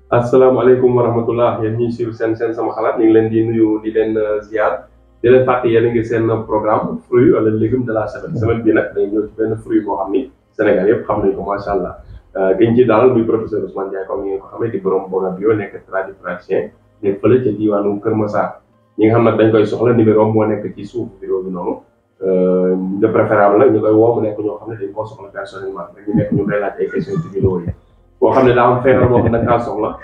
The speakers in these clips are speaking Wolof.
asalaamaaleykum wa rahmatullah yéen ñuy suivre seen sama xalaat ñu ngi leen di nuyu di leen ziar di leen fàtte yéen a ngi seen programme fruit wala légume de la semaine bi nag dañu ñëw ci benn fruit boo xam ni Sénégal yëpp xam nañu ko macha allah gën ci daal muy professeur Ousmane Ndiaye comme ni ngeen ko xamee di borom Boga Bio nekk tradipraticien nekk fële ca diwaanu Kër Massar ñi nga xam nag dañ koy soxla numéro moo nekk ci suuf vidéo bi noonu de préférable nag ñu koy woo mu nekk ñoo xam ne dañ koo soxla personnellement dañu nekk ñu koy laaj ay questions ci vidéo yi boo xam ne daa am feebar boo xam ne kaa soxla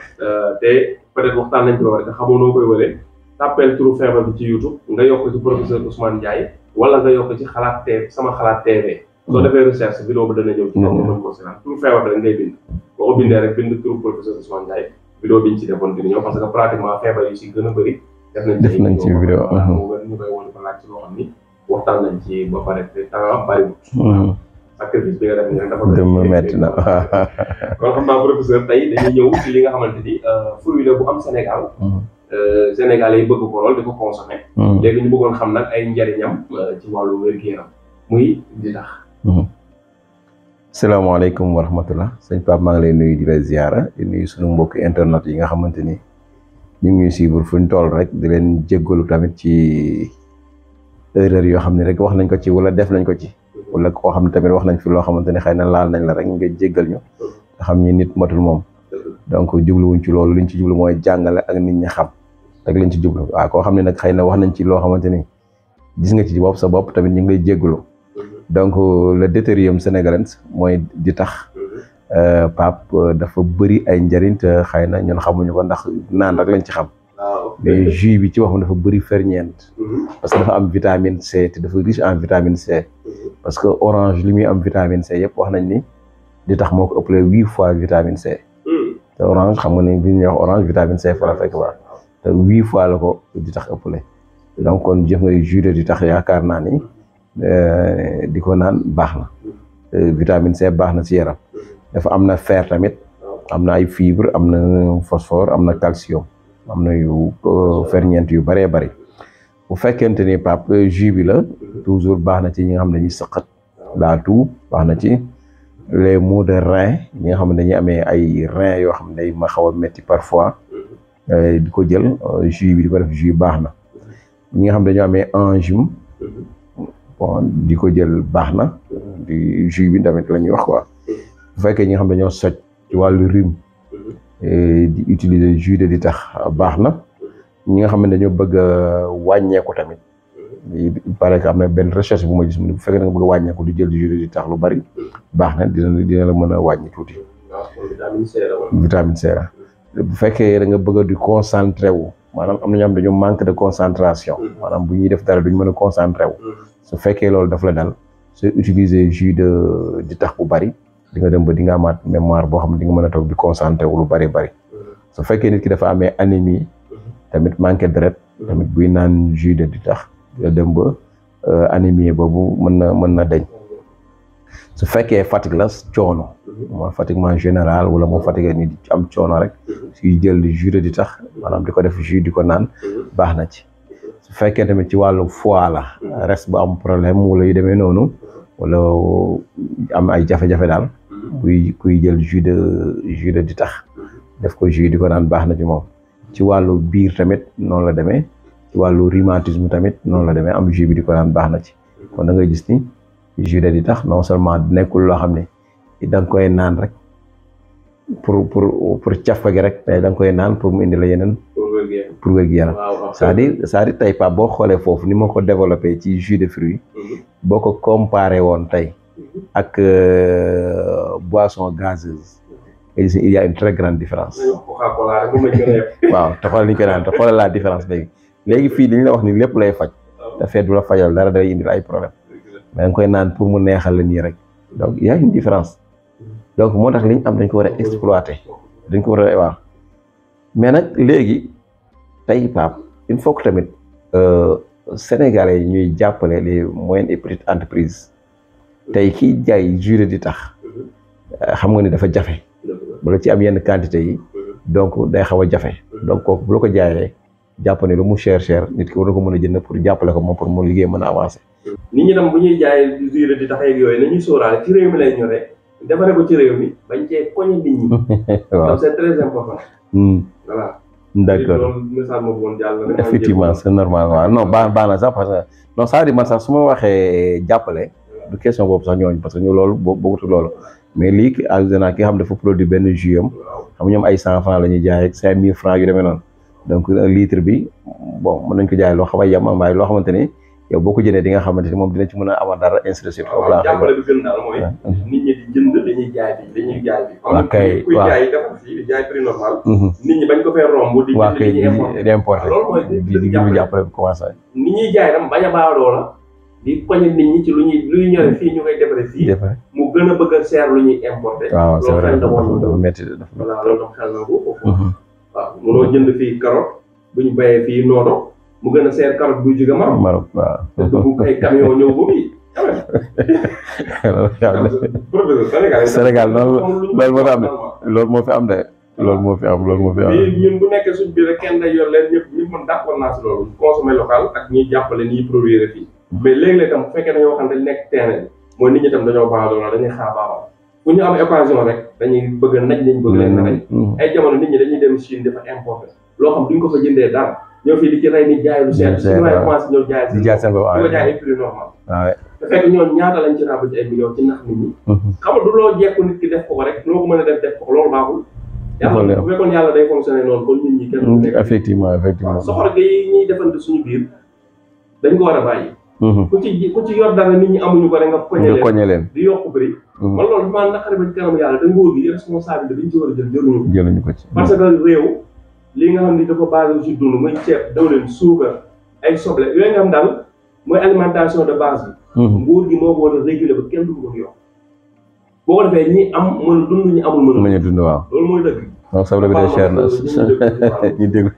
te peut-être waxtaan nañ ci loolu rek xamoo noo koy wëree tàppeel turu feebar bi ci YouTube nga yokk ci professeur Ousmane Ndiaye wala nga yokk ci xalaat TV sama xalaat TV soo defee recherche vidéo bi dana ñëw ci kaw nga mën ko seetaan turu feebar bi rek ngay bind boo ko bindee rek bind turu professeur Ousmane Ndiaye vidéo bi ñu ci defoon dina ñëw parce que pratiquement feebar yi si gën a bëri def nañ ci vidéo ñu koy woon ko laaj ci loo xam ni waxtaan nañ ci ba pare te temps bariwul sacrifice bi nga def nii dafa dëmm metti na kon xam naa professeur tey dañuy ñëw ci li nga xamante ni fruit la bu am Sénégal Sénégalais yi bëgg ko lool di ko consommer léegi ñu bëggoon xam nag ay njariñam ci wàllu wér-gu-yaram muy di tax salaamaaleykum wa rahmatullah sëñ Pape maa ngi lay nuyu di la ziara di nuyu suñu mbokki internet yi nga xamante ni ñu ngi suivre fu ñu toll rek di leen jéggalu tamit ci erreur yoo xam ne rek wax nañ ko ci wala def nañ ko ci wala koo xam ne tamit wax nañ fi loo xamante ne xëy na laal nañ la rek nga jéggal ñu nga xam ni nit matul moom donc jubluwuñ ci loolu liñ ci jublu mooy jàngale ak nit ñi xam rek lañ ci jublu waaw koo xam ne nag xëy na wax nañ ci loo xamante ni gis nga ci bopp sa bopp tamit ñu ngi lay jéggalu donc le deutérium sénégalais mooy di tax Pape dafa bëri ay njëriñ te xëy na ñun xamuñu ko ndax naan rek lañ ci xam mais jus bi ci waxam dafa bëri ferñeent parce que dafa am vitamine C te dafa riche en vitamine C parce que orange li muy am vitamine C yëpp wax nañ ni di tax moo ko ëppale 8 fois vitamine C te orange xam nga ni bi ñuy wax orange vitamine C fa la fekk baax te 8 fois la ko di tax ëppale donc kon jëf ngay jus de di tax yaakaar naa ni di ko naan baax na vitamine C baax na ci yaram dafa am na fer tamit am na ay fibre am na phosphore am na calcium am na yu ferñeent yu bëree bëri bu fekkente ni Pape jus bi la toujours baax na ci ñi nga xam ne dañuy sëqat la tout baax na ci les maux de rein ñi nga xam ne dañuy amee ay rein yoo xam ne day ma xaw a métti parfois di ko jël jus bi di ko def jus baax na ñi nga xam ne dañoo amee angine bon di ko jël baax na di jus bi tamit la ñuy wax quoi bu fekkee ñi nga xam ne dañoo soj ci wàllu rhume di utiliser jus de di tax baax na ñi nga xam ne dañoo bëgg a wàññeeku tamit il paraît que am na benn recherche bu ma gis mu ne bu fekkee da nga bëgg a wàññeeku di jël jus de di tax lu bari baax na dina la mën a wàññi tuuti. vitamine C la bu fekkee da nga bëgg a di concentré wu maanaam am na ñoo xam dañoo manque de concentration maanaam bu ñuy def dara duñ mën a concentré wu su fekkee loolu daf la dal soo utiliser jus de di tax bu bari di nga dem ba di nga amaat mémoire boo xam ne di nga mën a toog di concentré wu lu bari su fekkee nit ki dafa amee anémie tamit manqué deret tamit buy naan jus de di tax di dem ba anémie boobu mën na deñ su fekkee fatigue la coono mooy fatiguement général wala moo fatigué ni di am coono rek suy jël jus de di tax maanaam di ko def jus di ko naan baax na ci su fekkee tamit ci wàllu foie la res bu am problème wala yu demee noonu wala am ay jafe-jafe daal kuy jël jus de di tax def ko jus di ko naan baax na ci moom ci wàllu biir tamit noonu la demee ci wàllu rhumatisme tamit noonu la demee am jus bi di ko naan baax na ci kon da ngay gis ni jus de di tax non seulement nekkul loo xam ne da nga koy naan rek pour cafka gi rek mais da nga koy naan pour mu indi la yeneen pour wér-gu-yaram c'est-à-dire tey Pape boo xoolee foofu ni ma ko développé ci jus de fruits boo ko comparé woon tey ak boisson gazeuse il y a une très grande différence waaw te xoolal ni ñu koy naan te xoolal la différence léegi fii li ñu la wax ni lépp lay faj te fee du la fajal dara day indil ay problème mais nga koy naan pour mu neexal la nii rek donc il y a une différence donc moo tax li ñu am dañ ko war a exploiter dañ ko war a waaw mais nag léegi tey Pape il faut que tamit Sénégalais yi ñuy jàppale les moyennes et petites entreprises tey kiy jaay jus de di tax xam nga ni dafa jafe bala ci am yenn quantité yi donc day xaw a jafe donc kooku bu la ko jaayee jàpp ne lu mu cher nit ki war na ko mën a jënd pour jàppale ko moom pour mu liggéey mën a avancer. nit ñi tam bu ñuy jaay jus de di tax yeeg yooyu nañuy sóoraale ci réew mi lay ñoree defaree ko ci réew mi bañ cee koñe nit ñi. waaw donc c'est très important. voilà. d'accord loolu message moo bëggoon jàll rek. effectivement c'est normal waaw non baax na sax parce que non ça di man sax su ma waxee jàppale du question boobu sax ñooñu parce que ñu loolu boobu loolu mais lii ak ki nga xam dafa produit benn jus am xam ñoom ay 100 francs la ñuy jaay ak 5000 francs yu demee noonu donc un litre bi bon mën nañ ko jaay loo xam ay yam waaye loo xamante ni yow boo ko jëndee di nga xamante ni moom dina ci mën a amal dara ainsi de suite. waaw jàppale bi gën daal mooy. nit ñi di jënd dañuy jaay bi. waaw kay kuy jaay dafa fii di jaay prix normal. nit ñi bañ ko fee romb. di jënd di importer loolu mooy di jàppale bi commencé. nit ñuy jaay tam bañ a baadoo la di poñe nit ñi ci luy ñëwee fii ñu koy defaree fii. mu gën a bëgg a seer lu ñuy importer. waaw c'est vrai dafa métti voilà loolu tam xel na ko. waaw mënoo jënd fii carotte bu ñu bayee fii noodo mu gën a seer carotte buy jóge Maroc. waaw parce que bu ay camion ñëw ba fii. Sénégal loolu moo fi am de. loolu moo fi am. ñun bu nekkee suñ biir rek kenn day yor leen ñëpp man d'accord naa si loolu consommer local ak ñiy jàppale ñiy produire fii. mais léeg-léeg tam bu fekkee dañoo xam dañ nekk terrain mooy nit ñi tam dañoo baaxoo la dañuy xaar baaxal bu ñu am occasion rek dañuy bëgg a naj liñ bëgg leen nañ ay jamono nit ñi dañuy dem Chine dafa importer loo xam duñ ko fa jëndee dara ñoo fii di ci rey ni jaay lu seer su ñu commencé ñëw jaay seen bopp di ko jaay ay prix normal te fekk ñoom ñaata lañ ci ràbb ci ay millions ci nax nit ñi xam nga du loo jekku nit ki def ko rek loo ko mën a def ko loolu baaxul yàlla bu fekkoon yàlla day fonctionner noonu kon nit ñi kenn nekk effectivement soxor gi ñuy defante suñu biir dañ ko war a bàyyi ku ci yor dara nit ñi amuñu ko rek nga koñe leen di yokk bëri man loolu dafa naqari ba ci kanam yàlla te nguur gi responsabilité bi ñu ci war a jëluñu ko ci parce que réew li nga xam ni dafa basé ci dund muy ceeb dawlin suukar ay soble yooyu nga xam daal mooy alimentation de base bi nguur gi moo ko war a réguler ba kenn du ko yokk boo ko defee ñi am mën a dund ñi amul mën a dund waaw loolu mooy dëgg donc soble bi de cher na ñu déglu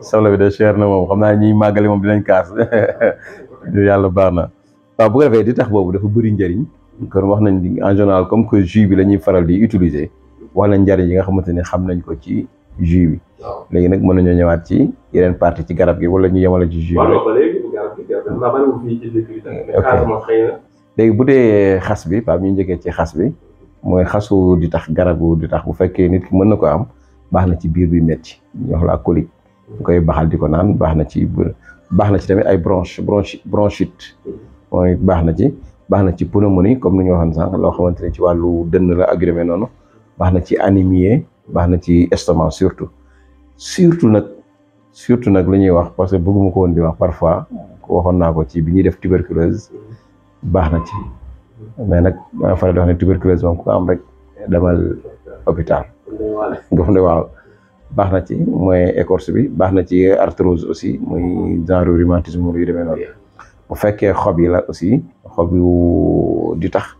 soble bi de cher na moom xam naa ñiy màggale moom dinañ kaas yàlla baax na waaw bu ko defee di tax boobu dafa bëri njëriñ kon wax nañ en général comme que jus bi la ñuy faral di utiliser wax nañ njëriñ yi nga xamante ne xam nañ ko ci jus bi léegi nag mën nañoo ñëwaat ci yeneen partie ci garab gi wala ñu yemale ci jus bi léegi bu dee xas bi Pape ñu njëkkee ci xas bi mooy xasu di tax garabu di tax bu fekkee nit ki mën na ko am baax na ci biir bi metti ñu wax la colique ñu koy baxal di ko naan baax na ci tamit ay bronchite mooy baax na ci pneumonie comme ni ñu waxoon sànq loo xamante ne ci wàllu dënn la ak yu demee noonu baax na ci anémie baax na ci estomac surtout nag li ñuy wax parce que bëgguma ko woon di wax parfois waxoon naa ko ci bi ñuy def tuberculose baax na ci mais nag maa faral di wax ne tuberculose moom ku ko am rek demal hôpital nga xam ne waaw baax na ci mooy écorce bi baax na ci arthrose aussi muy genre rhumatisme yu demee noonu bu fekkee xob yi la aussi xob yu di tax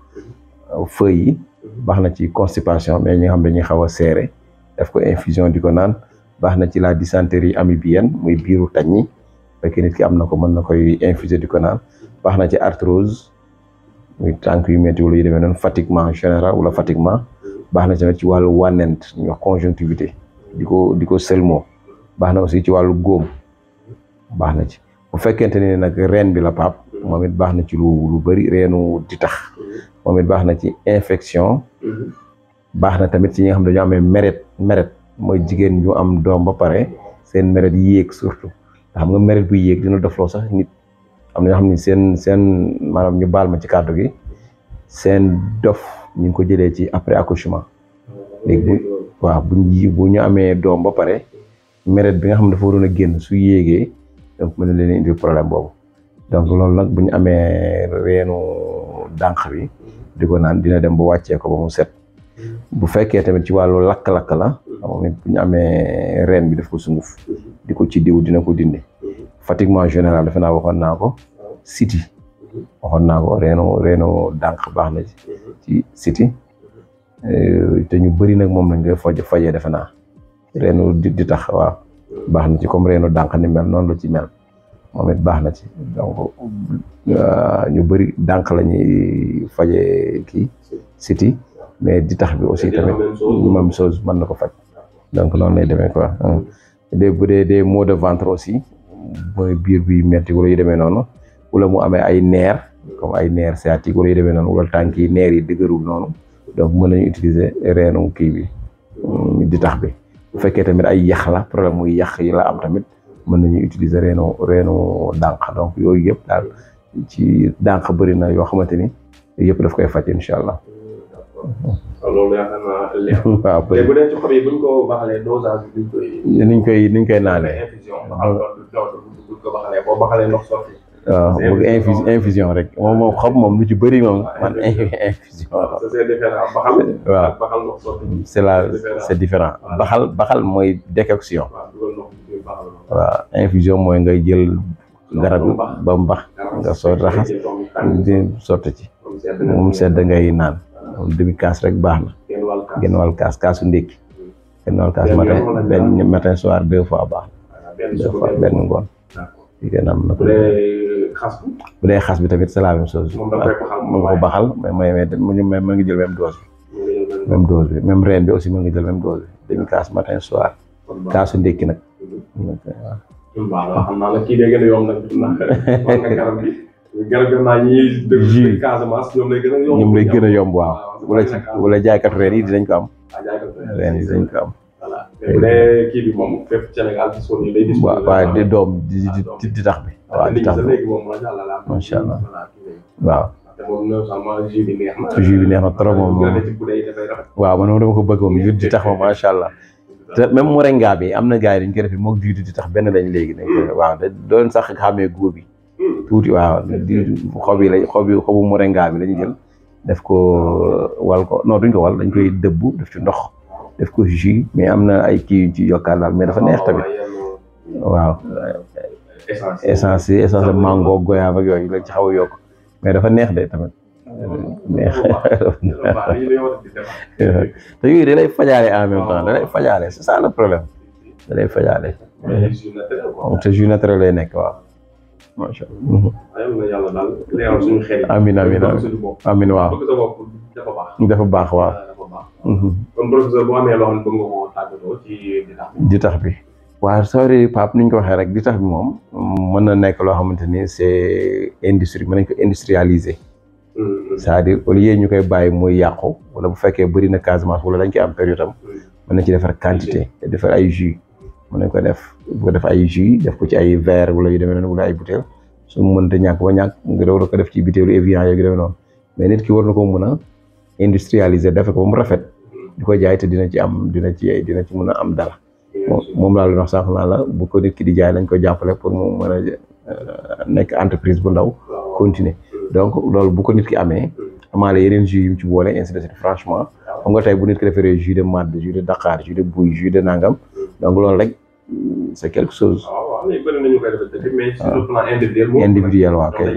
feuilles yi baax na ci constipation mais ñi nga xam dañuy xaw a seere def ko infusion di ko naan baax na ci la dysenterie amibienne muy biiru taññi fekkee nit ki am na ko mën na koy infuser di ko naan baax na ci arthrose muy tànk yu métti wala yu demee noonu fatiguement général wala fatiguement baax na tamit ci wàllu wànnent ñu wax conjonctivité di ko sëlmoo baax na aussi ci wàllu góom baax na ci bu fekkente ne nag reen bi la Pape moom it baax na ci lu bëri reenu di tax moom it baax na ci infection baax na tamit ci ñi nga xam dañoo amee meret mooy jigéen ñu am doom ba pare seen meret yéeg surtout nga xam nga meret bu yéeg dina defloo sax nit am na ñoo xam ni seen maanaam ñu baal ma ci kàddu gi seen dof ñu ngi ko jëlee ci après accouchement léegi bu ñu amee doom ba pare meret bi nga xam ne dafa waroon a génn su yéegee donc mën na leen indi problème boobu donc loolu nag bu ñu amee reenu dànq bi di ko naan dina dem ba wàccee ko ba mu set bu fekkee tamit ci wàllu lakk-lakk la moom it bu ñu amee reen bi daf ko sunguf di ko ci diw dina ko dindi fatiguement général defe naa waxoon naa ko siti waxoon naa ko reenu dànq baax na ci siti te ñu bëri nag moom lañ koy fajee defe naa reenu di tax waaw baax na ci comme reenu dànq ni mel noonu la ci mel moom it baax na ci donc ñu bëri dànq la ñuy fajee kii siti mais di tax bi aussi tamit même chose mën na ko faj donc noonu lay demee quoi bu dee des maux de ventre aussi mooy biir bi metti wala yu demee noonu wala mu amee ay nerf comme ay nerf sciatique wala yu demee noonu wala tànk yi nerf yi dëgërul noonu donc mën nañu utiliser reenu kii bi di tax bi bu fekkee tamit ay yax la problème muy yax yi la am tamit mën nañu utiliser reenu dànq donc yooyu yëpp daal ci dànq bëri na yoo xamante ni yëpp daf koy faj incha allah. loolu yaakaar naa leer. waaw léegi bu dee ci xob yi buñ ko baxalee dosage bi niñ koy naanee. infusion buñ ko baxalee boo baxalee ndox sotti. waaw bëgg infusion rek moom xob moom lu ci bëri moom man infusion. c'est différent baxal. waaw baxal ndox sotti. c'est différent baxal mooy décoction. waaw infusion mooy ngay jël garab ba mu bax nga soo raxas di sotti ci moom sedd ngay naan demi kaas rek baax na. genn wàll kaas kaasu ndékki. genn wàll kaas matin soir 2 fois baax na. 2 fois benn ngoon. yi gën a am na. bu dee xas bi tamit c'est la même chose. moom ko baxal mais mën nga jël même dose bi. même reen bi aussi mën nga jël même dose bi demi kaas matin soir. kaasu ndékki nag. waaw xam naa la kii day gën a yomb nag ndax garab gi naa ñuy dëgg Casamance ñoom lay gën a yomb waaw wala jaaykat reen yi dinañ ko am. reen yi dinañ ko am. voilà bu dee kii bi moom fépp Sénégal disponible lay disponible. waaw di doom di tax bi. waaw di tax bi léegi moom macha allah. waaw. te moom non seulement jus bi neex na. jus bi neex na trop moom. waaw man dama ko bëgg moom jus di tax moom macha allah. te même moringa bi am na gars yi dañ koy def moog jus di tax benn lañ léegi. waaw te doon sax xamee góob bi. tuuti waaw di xobu moringa bi lañu jël def ko wal ko non duñ ko wal dañ koy dëbbu def ci ndox def ko jus mais am na ay kii yu ci yokkaat daal mais dafa neex tamit waaw essence mango goyave ak yooyu lañ ci xaw a yokk mais dafa neex de tamit neex te yooyu da lay fajaale en même temps da lay fajaale c'est ça le problème da lay fajaale te jus naturel lay nekk waaw macha allah. amiin waaw. dafa baax waaw. kon professeur boo amee loo xam ne bëgg nga koo tàggatoo ci di tax bi. waaw sori Pape ni ñu ko waxee rek di tax bi moom mën na nekk loo xamante ni c'est industrie mën nañ ko industrialiser. c'est-à-dire au lieu ñu koy bàyyi muy yàqu wala bu fekkee bëri na Casamance wala dañ koy am période am mën nañ ci defar quantité te defar ay jus. mën nañ ko def bu ko def ay jus def ko ci ay verre wala yu demee noonu wala ay bouteille su mu mënta ñàkk ba ñàkk nga doog ko def ci butéelu Evian yooyu demee noonu mais nit ki war na ko mën a industrialiser defe ko ba mu rafet di ko jaay te dina ci mën a am dara moom laa leen wax sax naa la bu ko nit ki di jaay lañ ko jàppale pour mu mën a nekk entreprise bu ndaw continuer donc loolu bu ko nit ki amee amaale yeneen jus yu ci boole ainsi de suite franchement xam nga tey bu nit ki defaree jus de màdd jus de Dakar jus de bouille jus de nangam donc loolu rek c'est quelque chose. waaw bëri nañu koy defar mais sur le plan individuel. individuel waaw kay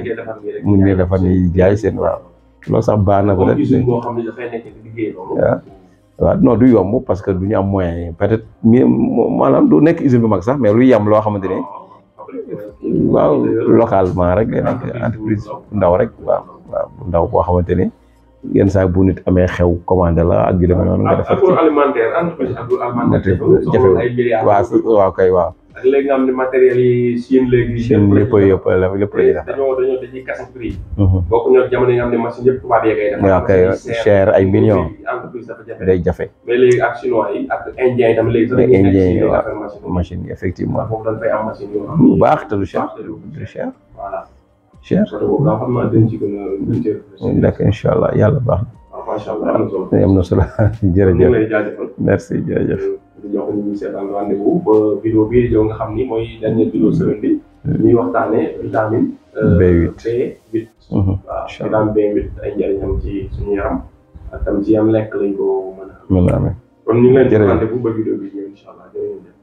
mu ñu defar ni jaay seen waaw. loolu sax baax na ko rek. usine boo xam ne dafay nekk di liggéey loolu. waaw non du yomb parce que du ñu am moyen peut-être maanaam du nekk usine bu mag sax mais lu yem loo xamante ne waaw localement rek lay nekk entreprise bu ndaw rek waaw bu ndaw boo xamante ne. yenn saa bu nit amee xew commandé la ak yu demee noonu nga defar ci agroalimentaire entreprise agroalimentaire jafe waaw kay waaw ak léegi nga xam ne matériels yi Chine léegi lépp la ñuy def dañuy kase prix bokk ñoo jamono yi nga xam ne machine yëpp tubaab yee koy def waaw kay cher ay millions entreprise dafa jafe day jafe mais léegi ak chinois yi ak indiens yi tam léegi sax indiens yi machine yi effectivement foofu dañ fay am machine yoo xam bu baax te du cher voilà cher daa xam naa dañ ci gën a d'accord incha allah yàlla baax na macha allah am na solo jërëjëf ñu lay jaajëfal merci jërëjëf di jox ñu ñuy seetaan rendez-vous ba vidéo bi yow nga xam ni mooy dernière vidéo semaine bi ñuy waxtaanee vitamine B8 waaw vitamine B8 ay njëriñam ci suñu yaram ak tam ci yam lekk lañ ko mën a amee kon ñu ngi leen di rendez-vous ba vidéo bi ñëw incha allah jërëjëf